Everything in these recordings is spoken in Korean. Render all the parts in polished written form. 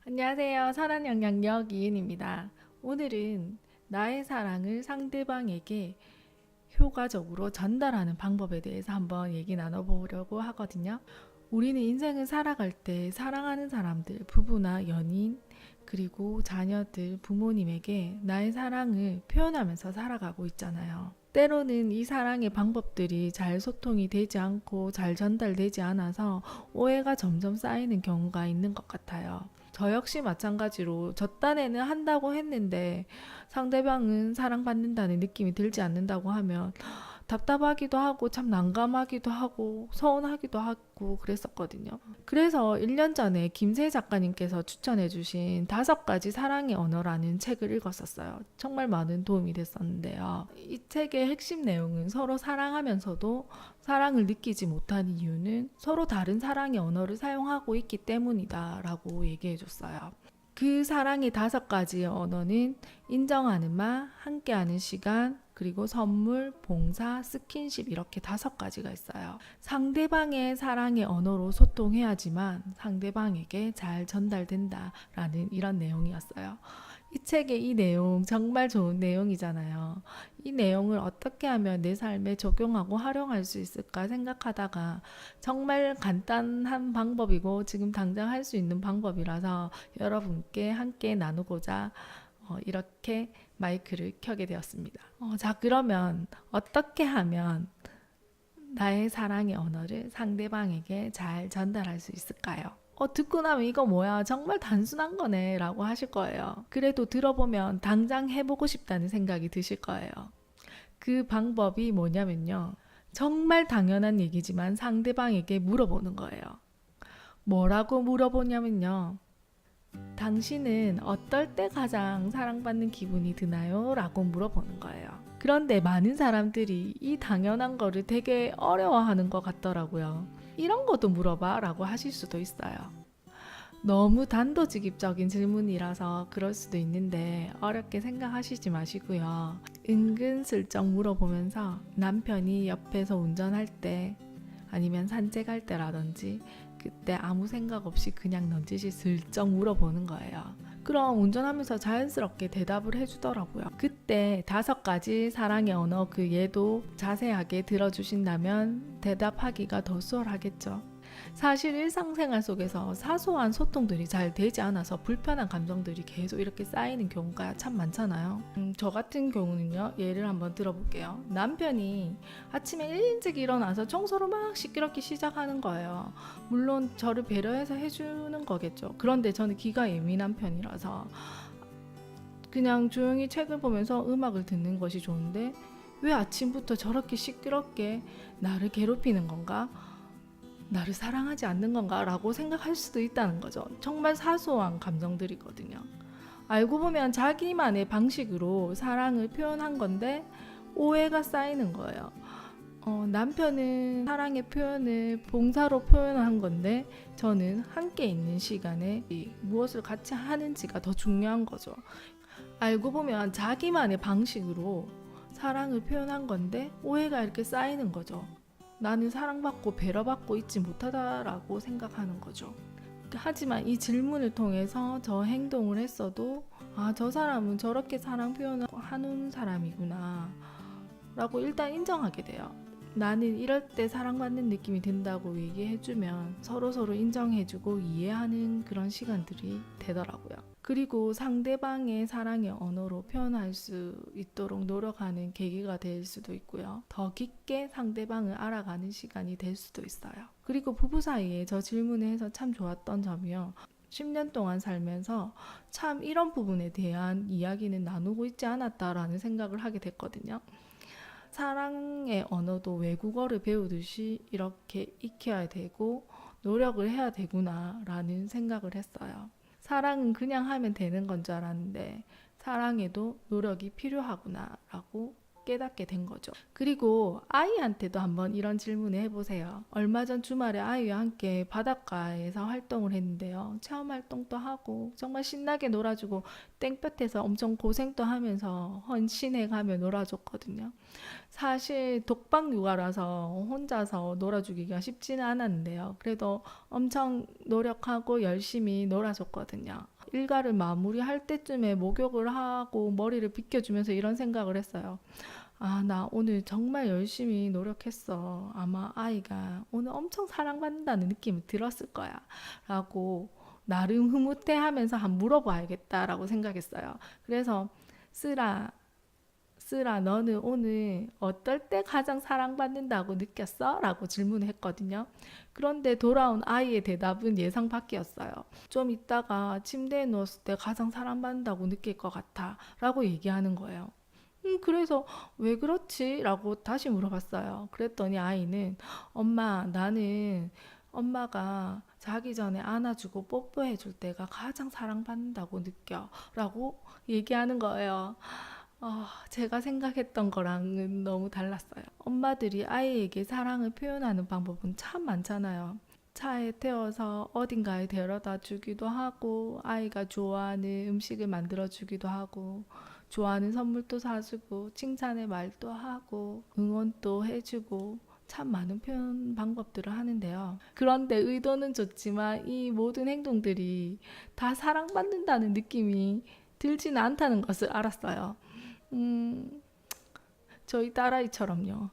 안녕하세요. 사랑영향력 이은입니다. 오늘은 나의 사랑을 상대방에게 효과적으로 전달하는 방법에 대해서 한번 얘기 나눠보려고 하거든요. 우리는 인생을 살아갈 때 사랑하는 사람들, 부부나 연인, 그리고 자녀들, 부모님에게 나의 사랑을 표현하면서 살아가고 있잖아요. 때로는 이 사랑의 방법들이 잘 소통이 되지 않고 잘 전달되지 않아서 오해가 점점 쌓이는 경우가 있는 것 같아요. 저 역시 마찬가지로 저 딴에는 한다고 했는데 상대방은 사랑받는다는 느낌이 들지 않는다고 하면 답답하기도 하고 참 난감하기도 하고 서운하기도 하고 그랬었거든요. 그래서 1년 전에 김세 작가님께서 추천해 주신 5가지 사랑의 언어라는 책을 읽었었어요. 정말 많은 도움이 됐었는데요. 이 책의 핵심 내용은 서로 사랑하면서도 사랑을 느끼지 못한 이유는 서로 다른 사랑의 언어를 사용하고 있기 때문이다 라고 얘기해 줬어요. 그 사랑의 5가지 언어는 인정하는 말, 함께하는 시간, 그리고 선물, 봉사, 스킨십 이렇게 5가지가 있어요. 상대방의 사랑의 언어로 소통해야지만 상대방에게 잘 전달된다라는 이런 내용이었어요. 이 책의 이 내용 정말 좋은 내용이잖아요. 이 내용을 어떻게 하면 내 삶에 적용하고 활용할 수 있을까 생각하다가 정말 간단한 방법이고 지금 당장 할 수 있는 방법이라서 여러분께 함께 나누고자 이렇게 마이크를 켜게 되었습니다. 자, 그러면 어떻게 하면 나의 사랑의 언어를 상대방에게 잘 전달할 수 있을까요? 듣고 나면 이거 뭐야? 정말 단순한 거네 라고 하실 거예요. 그래도 들어보면 당장 해보고 싶다는 생각이 드실 거예요. 그 방법이 뭐냐면요. 정말 당연한 얘기지만 상대방에게 물어보는 거예요. 뭐라고 물어보냐면요. 당신은 어떨 때 가장 사랑받는 기분이 드나요? 라고 물어보는 거예요. 그런데 많은 사람들이 이 당연한 거를 되게 어려워하는 것 같더라고요. 이런 것도 물어봐 라고 하실 수도 있어요. 너무 단도직입적인 질문이라서 그럴 수도 있는데 어렵게 생각하시지 마시고요. 은근슬쩍 물어보면서 남편이 옆에서 운전할 때 아니면 산책할 때라든지 그때 아무 생각 없이 그냥 넌지시 슬쩍 물어보는 거예요. 그럼 운전하면서 자연스럽게 대답을 해주더라고요. 그때 5가지 사랑의 언어 그 예도 자세하게 들어주신다면 대답하기가 더 수월하겠죠. 사실 일상생활 속에서 사소한 소통들이 잘 되지 않아서 불편한 감정들이 계속 이렇게 쌓이는 경우가 참 많잖아요. 저 같은 경우는요, 예를 한번 들어볼게요. 남편이 아침에 일찍 일어나서 청소를 막 시끄럽게 시작하는 거예요. 물론 저를 배려해서 해주는 거겠죠. 그런데 저는 귀가 예민한 편이라서 그냥 조용히 책을 보면서 음악을 듣는 것이 좋은데 왜 아침부터 저렇게 시끄럽게 나를 괴롭히는 건가? 나를 사랑하지 않는 건가? 라고 생각할 수도 있다는 거죠. 정말 사소한 감정들이거든요. 알고 보면 자기만의 방식으로 사랑을 표현한 건데 오해가 쌓이는 거예요. 남편은 사랑의 표현을 봉사로 표현한 건데 저는 함께 있는 시간에 무엇을 같이 하는지가 더 중요한 거죠. 알고 보면 자기만의 방식으로 사랑을 표현한 건데 오해가 이렇게 쌓이는 거죠. 나는 사랑받고 배려받고 있지 못하다라고 생각하는 거죠. 하지만 이 질문을 통해서 저 행동을 했어도 저 사람은 저렇게 사랑 표현을 하는 사람이구나 라고 일단 인정하게 돼요. 나는 이럴 때 사랑받는 느낌이 든다고 얘기해주면 서로서로 인정해주고 이해하는 그런 시간들이 되더라고요. 그리고 상대방의 사랑의 언어로 표현할 수 있도록 노력하는 계기가 될 수도 있고요. 더 깊게 상대방을 알아가는 시간이 될 수도 있어요. 그리고 부부 사이에 저 질문을 해서 참 좋았던 점이요. 10년 동안 살면서 참 이런 부분에 대한 이야기는 나누고 있지 않았다라는 생각을 하게 됐거든요. 사랑의 언어도 외국어를 배우듯이 이렇게 익혀야 되고 노력을 해야 되구나 라는 생각을 했어요. 사랑은 그냥 하면 되는 건 줄 알았는데 사랑에도 노력이 필요하구나 라고 깨닫게 된 거죠. 그리고 아이한테도 한번 이런 질문을 해보세요. 얼마 전 주말에 아이와 함께 바닷가에서 활동을 했는데요. 체험 활동도 하고 정말 신나게 놀아주고 땡볕에서 엄청 고생도 하면서 헌신해가며 놀아줬거든요. 사실 독박 육아라서 혼자서 놀아주기가 쉽지는 않았는데요. 그래도 엄청 노력하고 열심히 놀아줬거든요. 일과를 마무리할 때쯤에 목욕을 하고 머리를 빗겨주면서 이런 생각을 했어요. 아, 나 오늘 정말 열심히 노력했어. 아마 아이가 오늘 엄청 사랑받는다는 느낌이 들었을 거야. 라고 나름 흐뭇해하면서 한번 물어봐야겠다라고 생각했어요. 그래서 쓰라, 너는 오늘 어떨 때 가장 사랑받는다고 느꼈어? 라고 질문을 했거든요. 그런데 돌아온 아이의 대답은 예상 밖이었어요. 좀 이따가 침대에 누웠을 때 가장 사랑받는다고 느낄 것 같아. 라고 얘기하는 거예요. 그래서 왜 그렇지? 라고 다시 물어봤어요. 그랬더니 아이는 엄마, 나는 엄마가 자기 전에 안아주고 뽀뽀해 줄 때가 가장 사랑받는다고 느껴. 라고 얘기하는 거예요. 제가 생각했던 거랑은 너무 달랐어요. 엄마들이 아이에게 사랑을 표현하는 방법은 참 많잖아요. 차에 태워서 어딘가에 데려다 주기도 하고, 아이가 좋아하는 음식을 만들어 주기도 하고, 좋아하는 선물도 사주고, 칭찬의 말도 하고, 응원도 해주고, 참 많은 표현 방법들을 하는데요. 그런데 의도는 좋지만 이 모든 행동들이 다 사랑받는다는 느낌이 들지는 않다는 것을 알았어요. 저희 딸아이처럼요.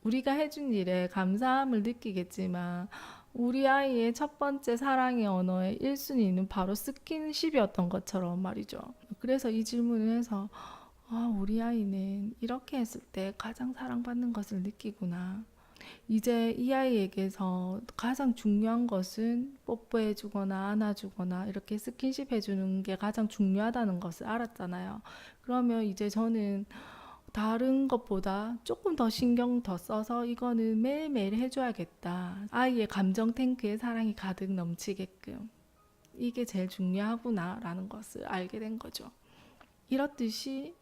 우리가 해준 일에 감사함을 느끼겠지만 우리 아이의 첫 번째 사랑의 언어의 1순위는 바로 스킨십이었던 것처럼 말이죠. 그래서 이 질문을 해서 우리 아이는 이렇게 했을 때 가장 사랑받는 것을 느끼구나. 이제 이 아이에게서 가장 중요한 것은 뽀뽀해주거나 안아주거나 이렇게 스킨십 해주는 게 가장 중요하다는 것을 알았잖아요. 그러면 이제 저는 다른 것보다 조금 더 신경 더 써서 이거는 매일매일 해줘야겠다. 아이의 감정 탱크에 사랑이 가득 넘치게끔. 이게 제일 중요하구나 라는 것을 알게 된 거죠. 이렇듯이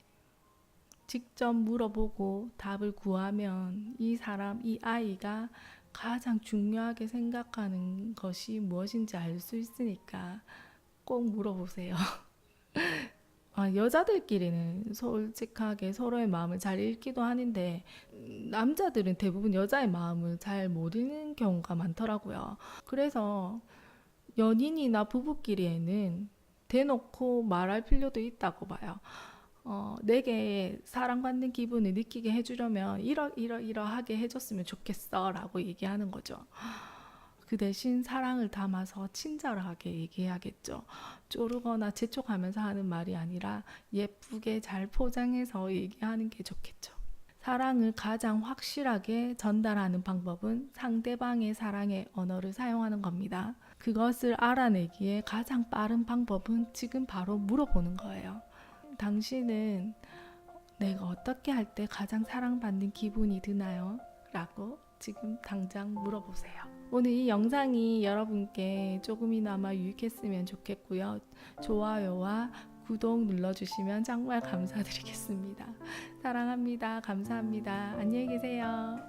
직접 물어보고 답을 구하면 이 사람, 이 아이가 가장 중요하게 생각하는 것이 무엇인지 알 수 있으니까 꼭 물어보세요. 여자들끼리는 솔직하게 서로의 마음을 잘 읽기도 하는데 남자들은 대부분 여자의 마음을 잘 못 읽는 경우가 많더라고요. 그래서 연인이나 부부끼리에는 대놓고 말할 필요도 있다고 봐요. 내게 사랑받는 기분을 느끼게 해주려면 이러하게 해줬으면 좋겠어 라고 얘기하는 거죠. 그 대신 사랑을 담아서 친절하게 얘기해야겠죠. 쪼르거나 재촉하면서 하는 말이 아니라 예쁘게 잘 포장해서 얘기하는 게 좋겠죠. 사랑을 가장 확실하게 전달하는 방법은 상대방의 사랑의 언어를 사용하는 겁니다. 그것을 알아내기에 가장 빠른 방법은 지금 바로 물어보는 거예요. 당신은 내가 어떻게 할 때 가장 사랑받는 기분이 드나요? 라고 지금 당장 물어보세요. 오늘 이 영상이 여러분께 조금이나마 유익했으면 좋겠고요. 좋아요와 구독 눌러주시면 정말 감사드리겠습니다. 사랑합니다. 감사합니다. 안녕히 계세요.